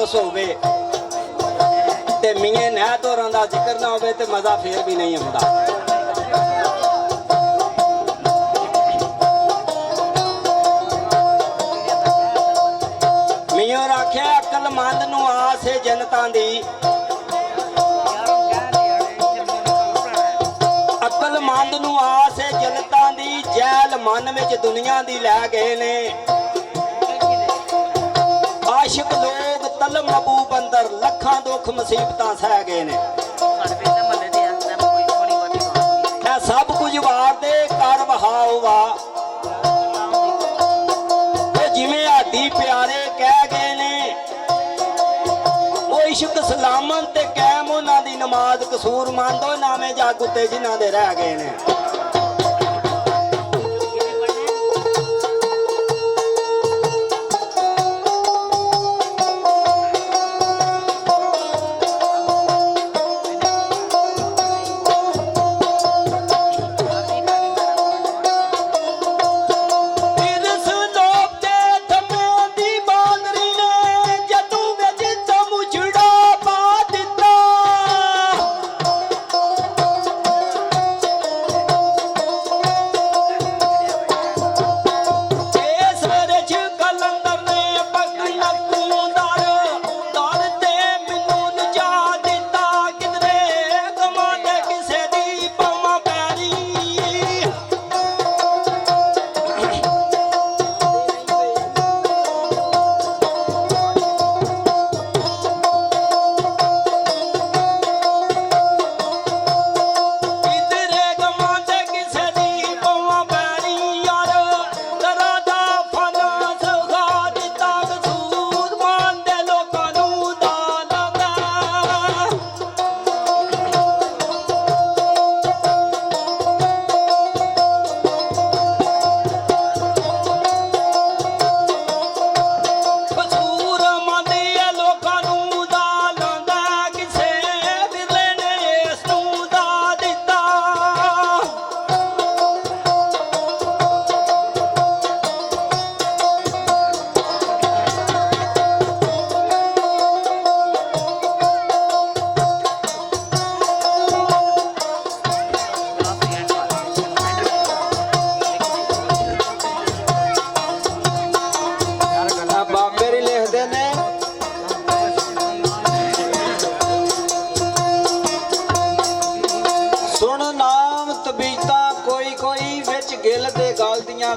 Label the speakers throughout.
Speaker 1: तकद्दुस होवे ते मियां नैत होरां दा जिक्र ना होवे ते मज़ा फिर भी नहीं आउंदा। मियां होर आख्या अक्लमंद नूं आस है जनतां दी, अक्लमंद नूं आस है जनतां दी, जैल मन विच दुनिया दी लै गए ने। आशिक लोग तलम महबूब अंदर लखां दुख मुसीबतां सह गए ने। सब कुछ वार दे कर वहाओ वा जिवें हादी प्यारे कह गए ने। ओ इश्क सलामत ते कैम उन्हां दी नमाज कसूर मंदो नामे जग उत्ते जिन्हां दे रह गए ने।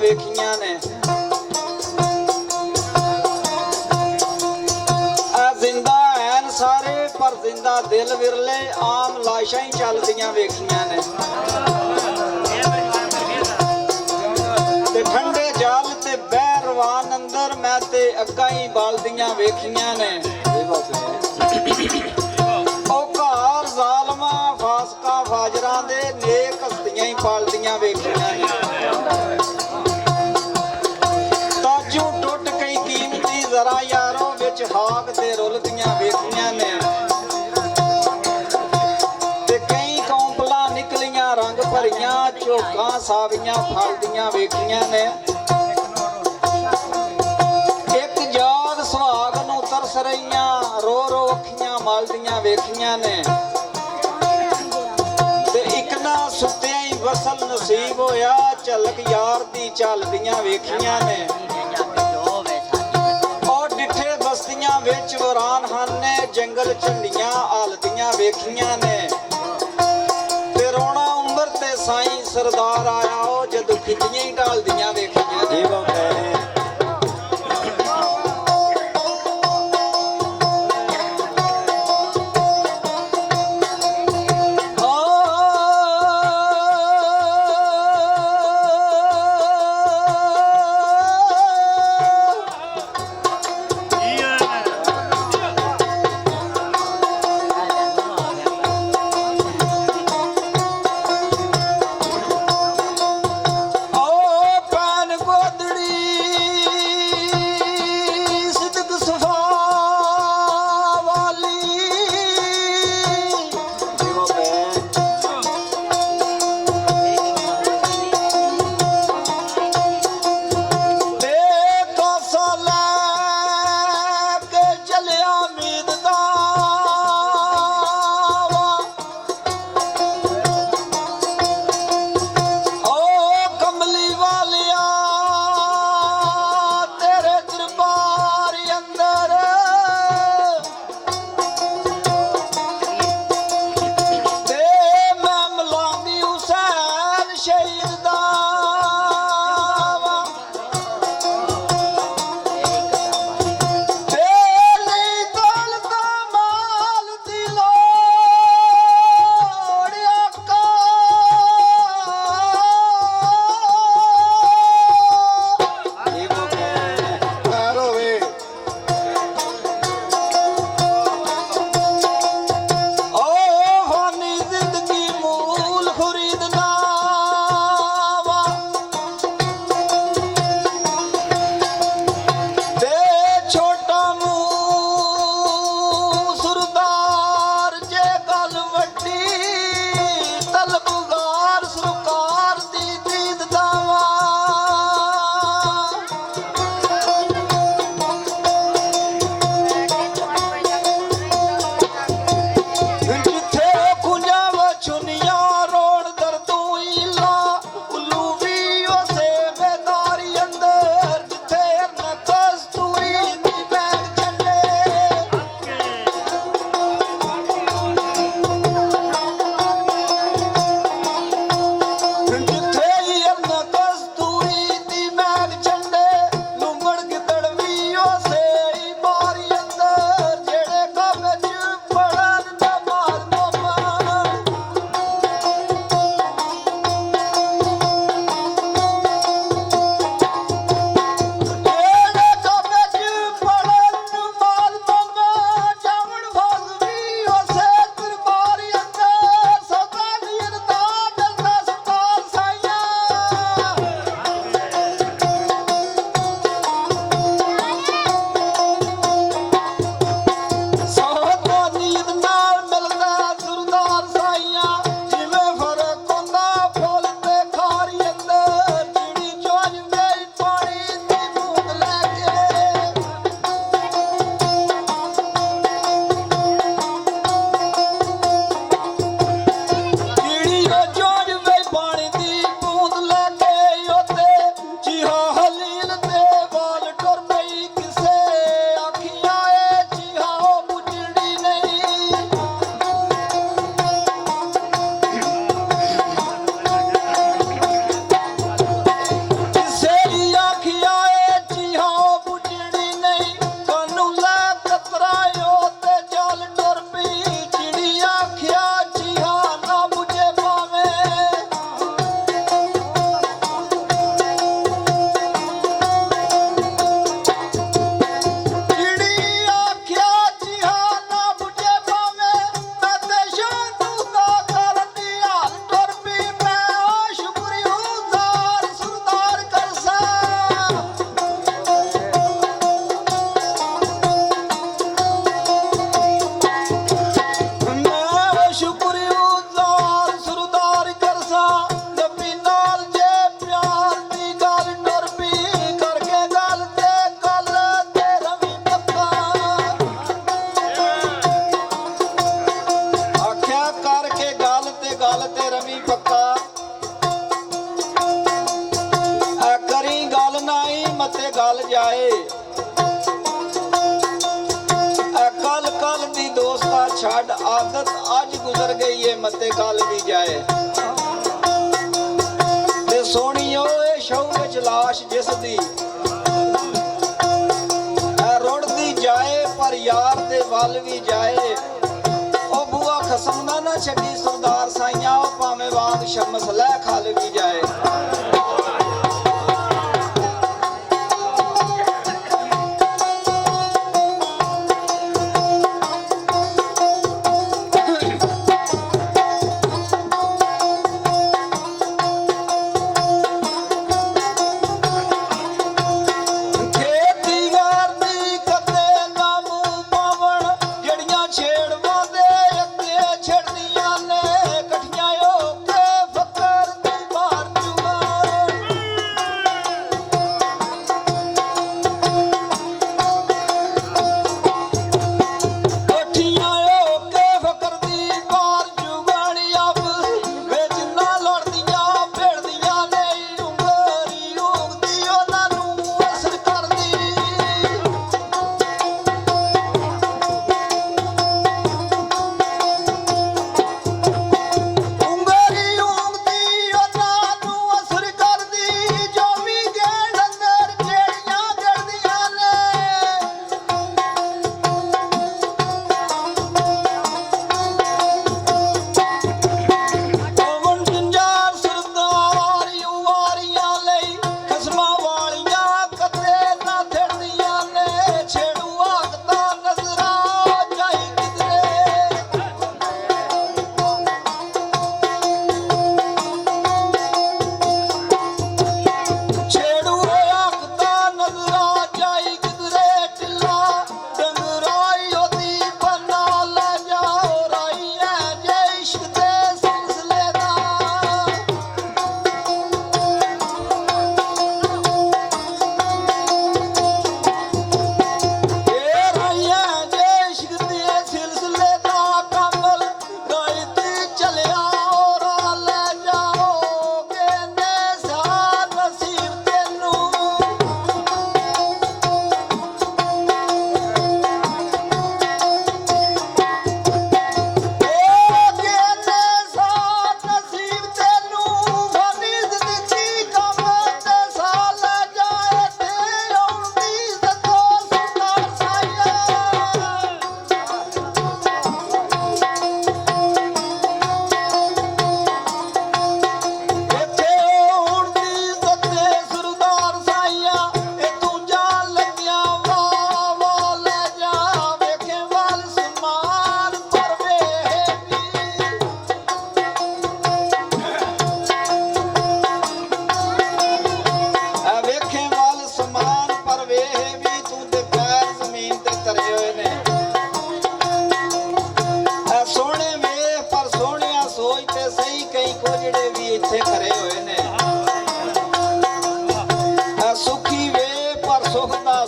Speaker 1: वेखियां ने जिंदा हैन सारे पर जिंदा दिल विरले आम लाशां ही चलदियां वेखियां ने। ते ठंडे जाल ते बैरवान अंदर मैं ते अग्गा ही बालदियां वेखियां ने। ओ घर जालमा फासका फाजरां दे नेक हस्तियां ही पालदियां वेखियां ने। जरा यारों विच हाक दे रुलदियां वेखियां ने। ते कई कौंपलां निकलियां रंग भरियां झोकां सावियां फलदियां वेखियां ने। एक याद सुहाग नूं तरस रहियां रो रो अखियां मलदियां वेखियां ने। ते इक ना सुत्तियां ही वसल नसीब होया झलक यार दी झलदियां वेखियां ने। विच वरान हाने जंगल झंडियां हालदियां वेखियां ने। ते रोना उम्र ते साईं सरदार आया हो जदों खिंचियां ही ढालदियां वेखियां ने। ਹਾਲ ਜਾਏ। कल कल दी दोस्ता छड़ आदत अज गुजर गई है मते कल भी जाए। ते सोहणियो ए शौक विच लाश जिस दी रुड़दी जाए पर यार दे वल भी जाए। ओ बुआ खसम दा ना छड्डी सरदार साइयां ओ भावें वांग शमस लै खल भी जाए।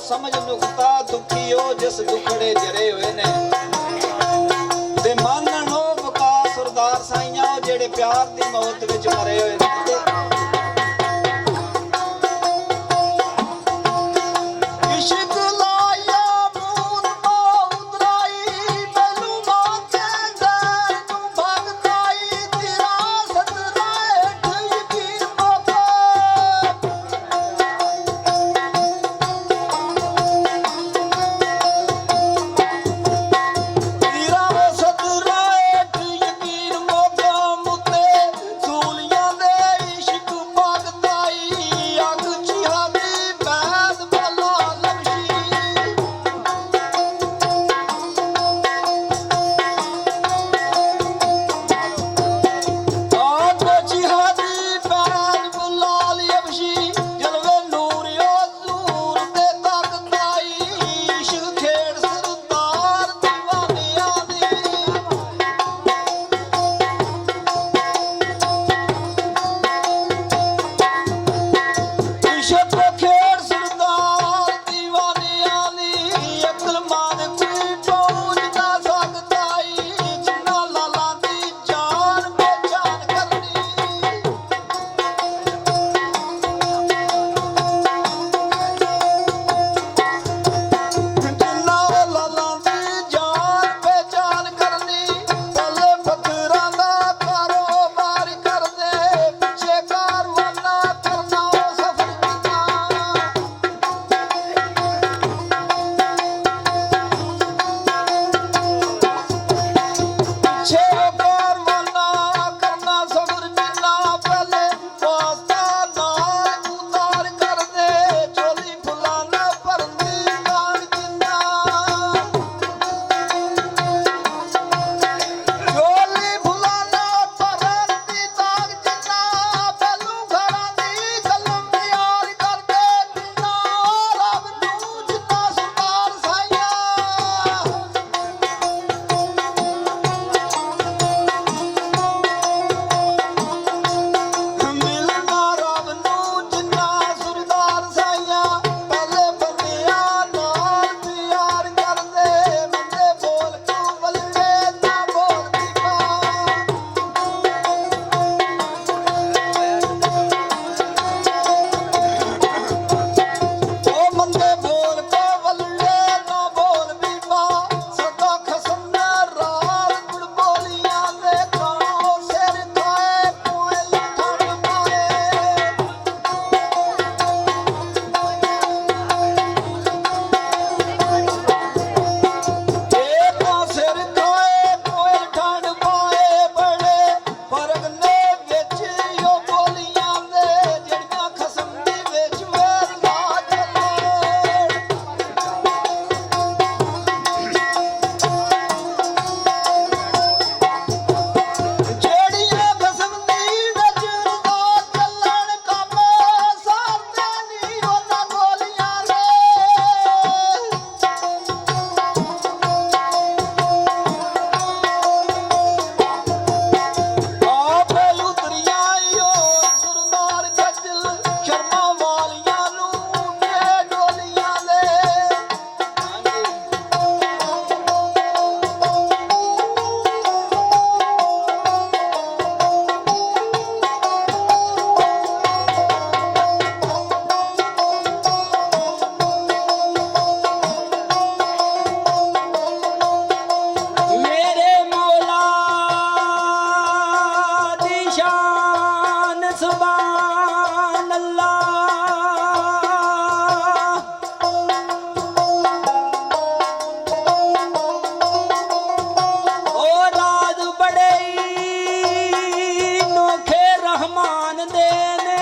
Speaker 1: समझ नुकता दुखी हो जिस दुखड़े जरे हुए ने ते मानन हो बका सरदार साइयां जेड़े प्यार दी मौत विच मरे हुए ने। ਸੁਭਾਨ ਅੱਲਾ ਉਹ ਰਾਜ ਬੜੇ ਹੀ ਨੋਖੇ ਰਹਿਮਾਨ ਦੇ ਨੇ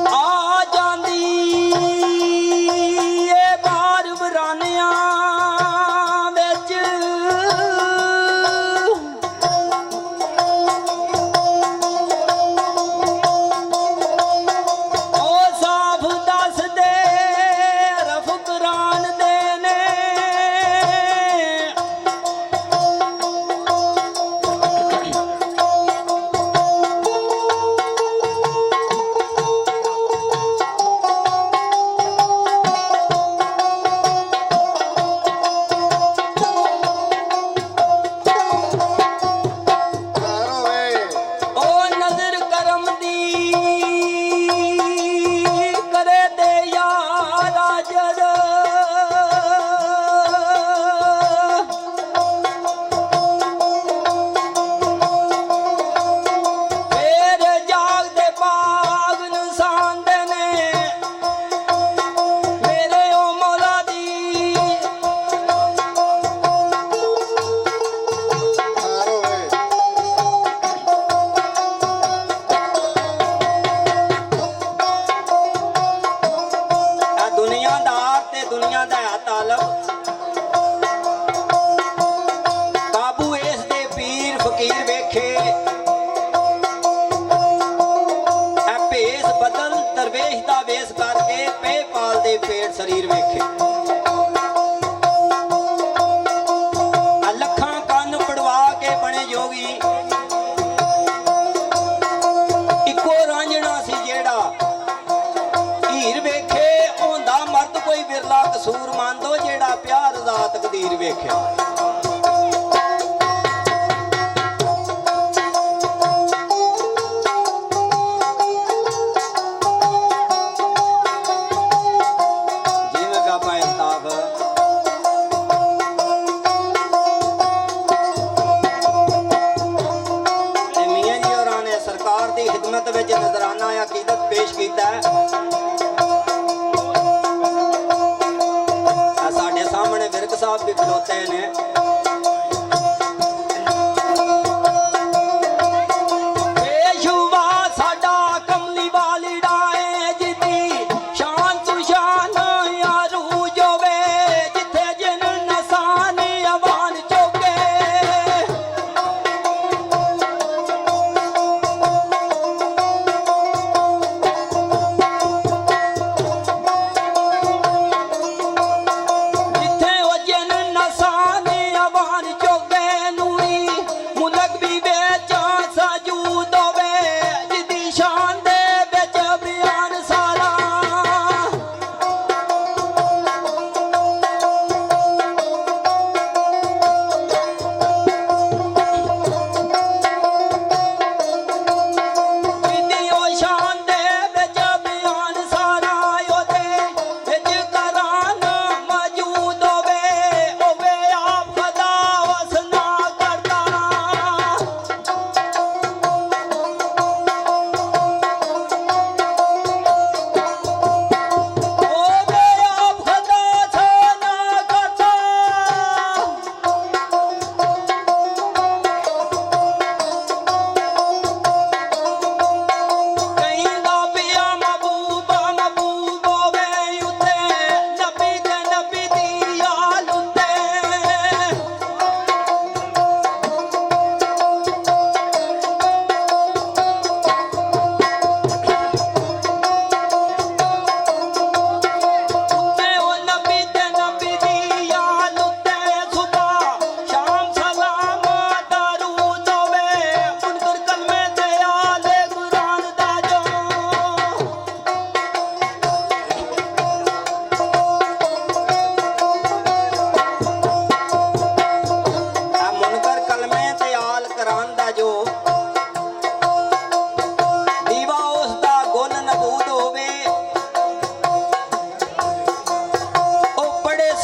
Speaker 1: ਆ ਜਾਂਦੀ ਏ ਬਾਰ ਵਰਾਨਿਆਂ ਵਿੱਚ ਉਹ ਸਾਫ ਦੱਸਦੇ ਰਫਕਰਾਨ ਦੇ ਨੇ ਉਹ ਨਜ਼ਰ ਕਰਮ ਦੀ ਕਰੇ ਦੇ ਯਾਰਾ ਜਦ ਫੇਰ ਜਾਗਦੇ ਬਾਗ ਨਸਾਂਦੇ ਨੇ ਮੇਰੇ ਓ ਮੌਲਾ ਦੀ ਆ ਦੁਨੀਆਦਾਰ ਤੇ ਦੁਨੀਆ ਦਾ ਹੈ ਤਾਲਬ ਕਾਬੂ ਇਸ ਦੇ ਪੀਰ ਫਕੀਰ ਵੇਖੇ ਐ ਭੇਸ ਬਦਲ ਦਰਵੇਸ਼ ਦਾ ਵੇਸ ਕਰਕੇ ਪੇ ਪਾਲ ਦੇ ਪੇਟ ਸਰੀਰ ਵੇਖੇ ਆ ਲੱਖਾਂ ਕੰਨ ਪੜਵਾ ਕੇ ਬਣੇ ਜੋਗੀ ਇੱਕੋ ਰਾਂਝਣਾ ਸੀ ਜਿਹੜਾ ਹੀਰ ਵੇਖੇ ਹੁੰਦਾ ਮਰਦ ਕੋਈ ਬਿਰਲਾ ਕਸੂਰ ਮੰਨਦੋ ਜਿਹੜਾ ਪਿਆਰ ਰਜ਼ਾ ਤਕਦੀਰ ਵੇਖਿਆ ਜਿਵੇਂ ਗਾਪਾ ਇਲਤਾਫ ਤੇ ਮੀਆਂ ਜੀ ਹੋਰਾਂ ਨੇ ਸਰਕਾਰ ਦੀ ਖਿਦਮਤ ਵਿੱਚ ਨਜ਼ਰਾਨਾ ਅਕੀਦਤ ਪੇਸ਼ ਕੀਤਾ ਹੈ ਆ ਸਾਡੇ ਸਾਹਮਣੇ ਵਿਰਕ ਸਾਹਿਬ ਵੀ ਖਲੋਤੇ ਨੇ ਪੇਸ਼ਵਾ ਸਾਡਾ ਕਮਲੀ ਵਾਲੀ ਡਾਏ ਜਿੱਦੀ ਸ਼ਾਨ ਤੂੰ ਸ਼ਾਨ ਯਾਰੂ ਜੋਵੇ ਜਿੱਥੇ ਜਿਨ ਨਸਾਨ ਆਵਾਨ ਚੋਕੇ ਜਿੱਥੇ ਉਹ ਜਿਨ ਨਸਾਨ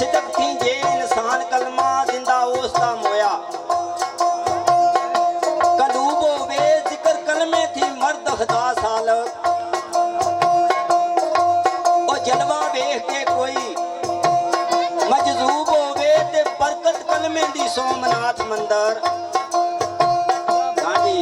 Speaker 2: सिदक थी जे इंसान कलमा जिंदा ओस्ता मोया कलूबो वे जिक्र कलमे थी मर्द खुदा साल ओ जलवा वेख के कोई मजजूब होवे ते बरकत कलमे दी सोमनाथ मंदर हाँ जी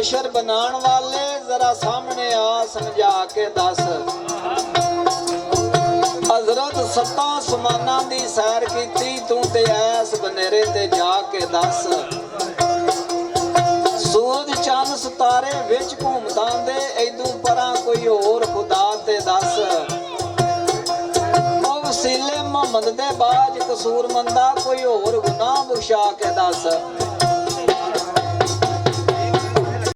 Speaker 1: बशर बनाने वाले जरा सामने आ समझा के दस हजरत सत्ता समाना दी सैर कीती तू ते ऐस बनेरे ते जाके दस सूरज चंद सितारे विच घूमदा दे ऐदू परां कोई होर खुदा ते दस ओ वसीले मोहम्मद दे बाज कसूर मंदा कोई होर गुनाह बख्शा के दस